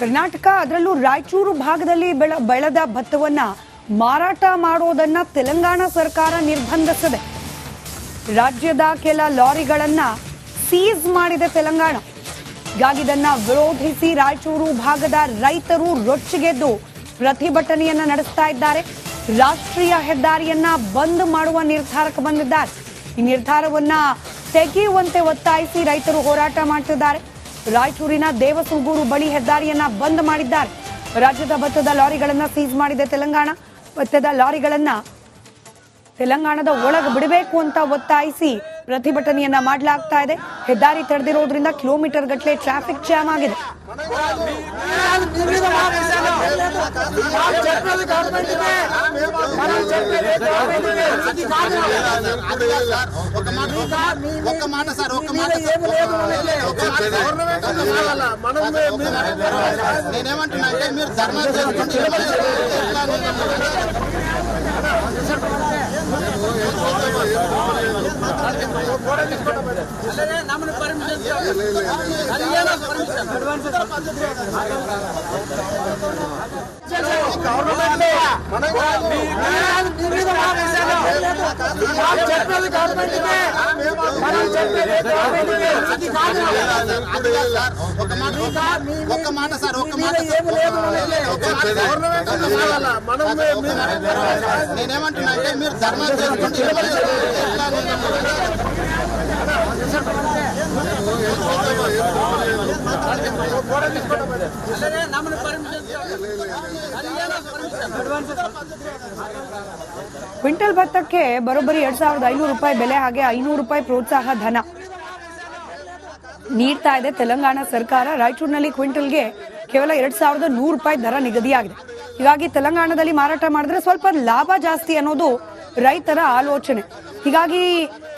ಕರ್ನಾಟಕ ಅದರಲ್ಲೂ ರಾಯಚೂರು ಭಾಗದಲ್ಲಿ ಬೆಳೆದ ಭತ್ತವನ್ನ ಮಾರಾಟ ಮಾಡೋದನ್ನ ತೆಲಂಗಾಣ ಸರ್ಕಾರ ನಿರ್ಬಂಧಿಸಿದೆ. ರಾಜ್ಯದ ಕೆಲ ಲಾರಿಗಳನ್ನ ಸೀಸ್ ಮಾಡಿದೆ ತೆಲಂಗಾಣ. ಹೀಗಾಗಿ ಇದನ್ನ ವಿರೋಧಿಸಿ ರಾಯಚೂರು ಭಾಗದ ರೈತರು ರೊಚ್ಚಿಗೆದ್ದು ಪ್ರತಿಭಟನೆಯನ್ನ ನಡೆಸ್ತಾ ಇದ್ದಾರೆ. ರಾಷ್ಟ್ರೀಯ ಹೆದ್ದಾರಿಯನ್ನ ಬಂದ್ ಮಾಡುವ ನಿರ್ಧಾರಕ್ಕೆ ಬಂದಿದ್ದಾರೆ. ಈ ನಿರ್ಧಾರವನ್ನ ತೆಗೆಯುವಂತೆ ಒತ್ತಾಯಿಸಿ ರೈತರು ಹೋರಾಟ ಮಾಡ್ತಿದ್ದಾರೆ. ರಾಯಚೂರಿನ ದೇವಸುಗೂರು ಬಳಿ ಹೆದ್ದಾರಿಯನ್ನ ಬಂದ್ ಮಾಡಿದ್ದಾರೆ. ರಾಜ್ಯದ ಭತ್ತದ ಲಾರಿಗಳನ್ನ ಸೀಸ್ ಮಾಡಿದೆ ತೆಲಂಗಾಣ. ಭತ್ತದ ಲಾರಿಗಳನ್ನ ತೆಲಂಗಾಣದ ಒಳಗೆ ಬಿಡಬೇಕು ಅಂತ ಒತ್ತಾಯಿಸಿ ಪ್ರತಿಭಟನೆಯನ್ನ ಮಾಡಲಾಗ್ತಾ ಇದೆ. ಹೆದ್ದಾರಿ ತಡೆದಿರೋದ್ರಿಂದ ಕಿಲೋಮೀಟರ್ ಗಟ್ಟಲೆ ಟ್ರಾಫಿಕ್ ಜಾಮ್ ಆಗಿದೆ. నేనేమంటున్నా మీరు ధర్మం ಕ್ವಿಂಟಲ್ ಭತ್ತಕ್ಕೆ ಬರೋಬ್ಬರಿ 2,500 ರೂಪಾಯಿ ಬೆಲೆ, ಹಾಗೆ 500 ರೂಪಾಯಿ ಪ್ರೋತ್ಸಾಹ ಧನ ನೀಡ್ತಾ ಇದೆ ತೆಲಂಗಾಣ ಸರ್ಕಾರ. ರಾಯಚೂರಿನಲ್ಲಿ ಕ್ವಿಂಟಲ್ಗೆ ಕೇವಲ 2,100 ರೂಪಾಯಿ ದರ ನಿಗದಿಯಾಗಿದೆ. ಹೀಗಾಗಿ ತೆಲಂಗಾಣದಲ್ಲಿ ಮಾರಾಟ ಮಾಡಿದ್ರೆ ಸ್ವಲ್ಪ ಲಾಭ ಜಾಸ್ತಿ ಅನ್ನೋದು ರೈತರ ಆಲೋಚನೆ. ಹೀಗಾಗಿ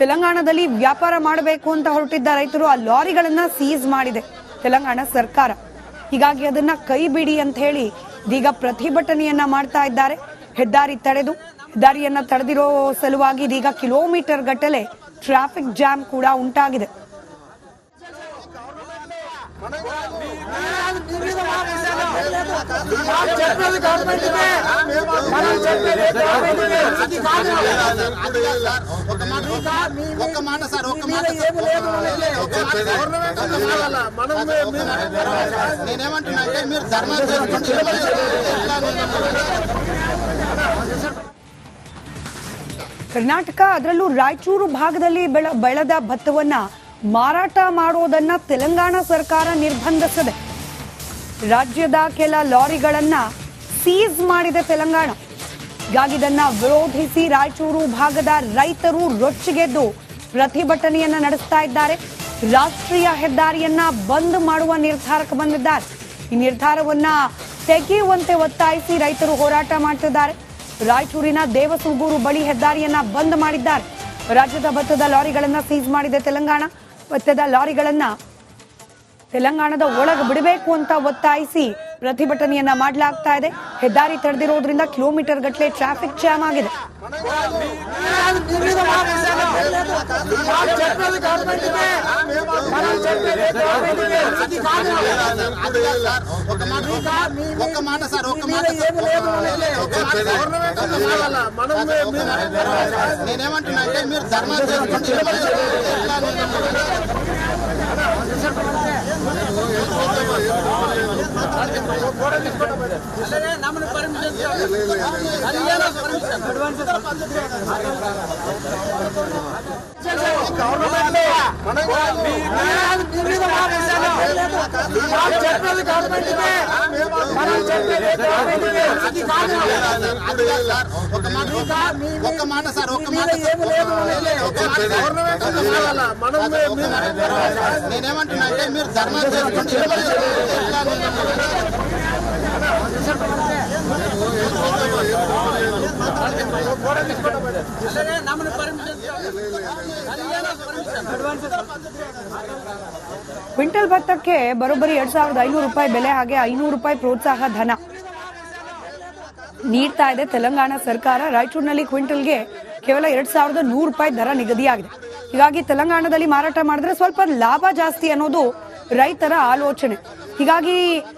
ತೆಲಂಗಾಣದಲ್ಲಿ ವ್ಯಾಪಾರ ಮಾಡಬೇಕು ಅಂತ ಹೊರಟಿದ್ದ ರೈತರು ಆ ಲಾರಿಗಳನ್ನ ಸೀಸ್ ಮಾಡಿದೆ ತೆಲಂಗಾಣ ಸರ್ಕಾರ. ಹೀಗಾಗಿ ಅದನ್ನ ಕೈ ಬಿಡಿ ಅಂತ ಹೇಳಿ ಇದೀಗ ಪ್ರತಿಭಟನೆಯನ್ನ ಮಾಡ್ತಾ ಇದ್ದಾರೆ. ಹೆದ್ದಾರಿಯನ್ನ ತಡೆದಿರೋ ಸಲುವಾಗಿ ಇದೀಗ ಕಿಲೋಮೀಟರ್ ಗಟ್ಟಲೆ ಟ್ರಾಫಿಕ್ ಜಾಮ್ ಕೂಡ ಉಂಟಾಗಿದೆ. నేనేమంటున్నా మీరు ధర్మం ಕರ್ನಾಟಕ ಅದರಲ್ಲೂ ರಾಯಚೂರು ಭಾಗದಲ್ಲಿ ಬೆಳೆದ ಭತ್ತವನ್ನ ಮಾರಾಟ ಮಾಡೋದನ್ನ ತೆಲಂಗಾಣ ಸರ್ಕಾರ ನಿರ್ಬಂಧಿಸಿದೆ. ರಾಜ್ಯದ ಕೆಲ ಲಾರಿಗಳನ್ನ ಸೀಸ್ ಮಾಡಿದೆ ತೆಲಂಗಾಣ. ಹೀಗಾಗಿ ಇದನ್ನ ವಿರೋಧಿಸಿ ರಾಯಚೂರು ಭಾಗದ ರೈತರು ರೊಚ್ಚಿಗೆದ್ದು ಪ್ರತಿಭಟನೆಯನ್ನ ನಡೆಸ್ತಾ ಇದ್ದಾರೆ. ರಾಷ್ಟ್ರೀಯ ಹೆದ್ದಾರಿಯನ್ನ ಬಂದ್ ಮಾಡುವ ನಿರ್ಧಾರಕ್ಕೆ ಬಂದಿದ್ದಾರೆ. ಈ ನಿರ್ಧಾರವನ್ನ ತೆಗೆಯುವಂತೆ ಒತ್ತಾಯಿಸಿ ರೈತರು ಹೋರಾಟ ಮಾಡ್ತಿದ್ದಾರೆ. ರಾಯಚೂರಿನ ದೇವಸುಗೂರು ಬಳಿ ಹೆದ್ದಾರಿಯನ್ನ ಬಂದ್ ಮಾಡಿದ್ದಾರೆ. ರಾಜ್ಯದ ಭತ್ತದ ಲಾರಿಗಳನ್ನ ಸೀಸ್ ಮಾಡಿದೆ ತೆಲಂಗಾಣ. ಭತ್ತದ ಲಾರಿಗಳನ್ನ ತೆಲಂಗಾಣದ ಒಳಗೆ ಬಿಡಬೇಕು ಅಂತ ಒತ್ತಾಯಿಸಿ ಪ್ರತಿಭಟನೆಯನ್ನ ಮಾಡಲಾಗ್ತಾ ಇದೆ. ಹೆದ್ದಾರಿ ತಡೆದಿರೋದ್ರಿಂದ ಕಿಲೋಮೀಟರ್ ಗಟ್ಟಲೆ ಟ್ರಾಫಿಕ್ ಜಾಮ್ ಆಗಿದೆ. నేనేమంటున్నా మీరు ధర్మం ఒక్క మాట సార్, ఒక్క మాట. నేనేమంటున్నా మీరు ధర్మం ಕ್ವಿಂಟಲ್ ಭತ್ತಕ್ಕೆ ಬರೋಬ್ಬರಿ 2,500 ರೂಪಾಯಿ ಬೆಲೆ, ಹಾಗೆ 500 ರೂಪಾಯಿ ಪ್ರೋತ್ಸಾಹ ಧನ ನೀಡ್ತಾ ಇದೆ ತೆಲಂಗಾಣ ಸರ್ಕಾರ. ರಾಯಚೂರಿನಲ್ಲಿ ಕ್ವಿಂಟಲ್ಗೆ ಕೇವಲ 2,100 ರೂಪಾಯಿ ದರ ನಿಗದಿಯಾಗಿದೆ. ಹೀಗಾಗಿ ತೆಲಂಗಾಣದಲ್ಲಿ ಮಾರಾಟ ಮಾಡಿದ್ರೆ ಸ್ವಲ್ಪ ಲಾಭ ಜಾಸ್ತಿ ಅನ್ನೋದು ರೈತರ ಆಲೋಚನೆ. ಹೀಗಾಗಿ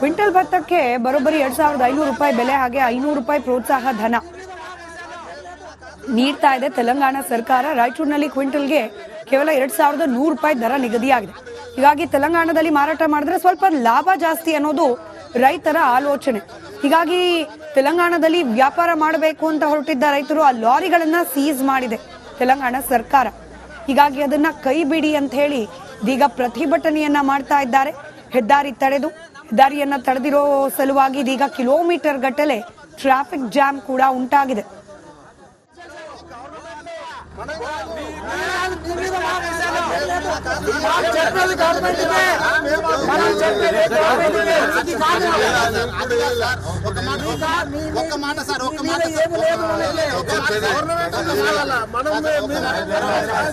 ಕ್ವಿಂಟಲ್ ಭತ್ತಕ್ಕೆ ಬರೋಬ್ಬರಿ 2,500 ರೂಪಾಯಿ ಬೆಲೆ, ಹಾಗೆ 500 ರೂಪಾಯಿ ಪ್ರೋತ್ಸಾಹ ಧನ ನೀಡ್ತಾ ಇದೆ ತೆಲಂಗಾಣ ಸರ್ಕಾರ. ರಾಯಚೂರಿನಲ್ಲಿ ಕ್ವಿಂಟಲ್ಗೆ ಕೇವಲ 2,100 ರೂಪಾಯಿ ದರ ನಿಗದಿಯಾಗಿದೆ. ಹೀಗಾಗಿ ತೆಲಂಗಾಣದಲ್ಲಿ ಮಾರಾಟ ಮಾಡಿದ್ರೆ ಸ್ವಲ್ಪ ಲಾಭ ಜಾಸ್ತಿ ಅನ್ನೋದು ರೈತರ ಆಲೋಚನೆ. ಹೀಗಾಗಿ ತೆಲಂಗಾಣದಲ್ಲಿ ವ್ಯಾಪಾರ ಮಾಡಬೇಕು ಅಂತ ಹೊರಟಿದ್ದ ರೈತರು ಆ ಲಾರಿಗಳನ್ನ ಸೀಸ್ ಮಾಡಿದೆ ತೆಲಂಗಾಣ ಸರ್ಕಾರ. ಹೀಗಾಗಿ ಅದನ್ನ ಕೈ ಬಿಡಿ ಅಂತ ಹೇಳಿ ಇದೀಗ ಪ್ರತಿಭಟನೆಯನ್ನ ಮಾಡ್ತಾ ಇದ್ದಾರೆ. ಹೆದ್ದಾರಿಯನ್ನ ತಡೆದಿರೋ ಸಲುವಾಗಿ ಇದೀಗ ಕಿಲೋಮೀಟರ್ ಗಟ್ಟಲೆ ಟ್ರಾಫಿಕ್ ಜಾಮ್ ಕೂಡ ಉಂಟಾಗಿದೆ. ఒక్క మాట సార్,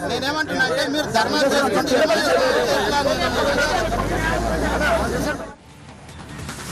నేనేమంటున్నా అంటే మీరు ధర్నా చేసుకోండి.